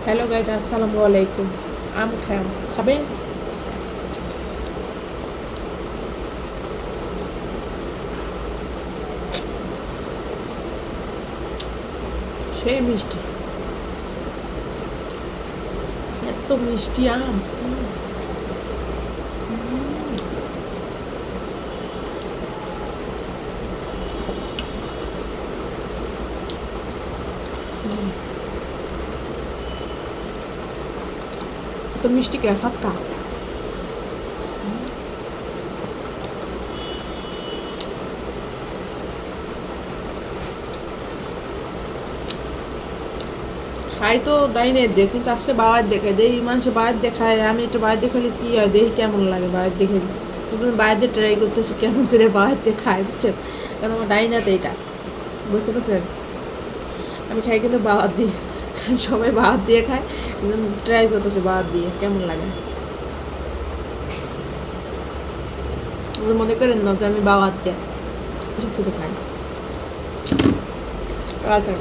Hello guys, আসসালামু আলাইকুম। আম খাবেন? সেই মিষ্টি, এত মিষ্টি আম। এত মিষ্টি কে ফাক্কা। খাই তো ডাইনে দেখ, কিন্তু আজকে বাবার দেখে দেই, মানুষ বাবার দেখায়, আমি একটু বাইরে দেখালে কি হয় দেখি কেমন লাগে বাইরে দেখে। কিন্তু বাইরে ট্রাই করতেছি কেমন করে বাইরে খাই, বুঝছেন? কারণ আমার ডাইনাতে এটা, বুঝতে পারছেন? আমি খাই কিন্তু বাবার দিয়ে, কারণ সবাই বাবার দিয়ে খায়, কিন্তু ট্রাই করতেছে বাবার দিয়ে কেমন লাগে। মনে করেন না যে আমি বাবার দিয়ে সব কিছু খাই। আচ্ছা।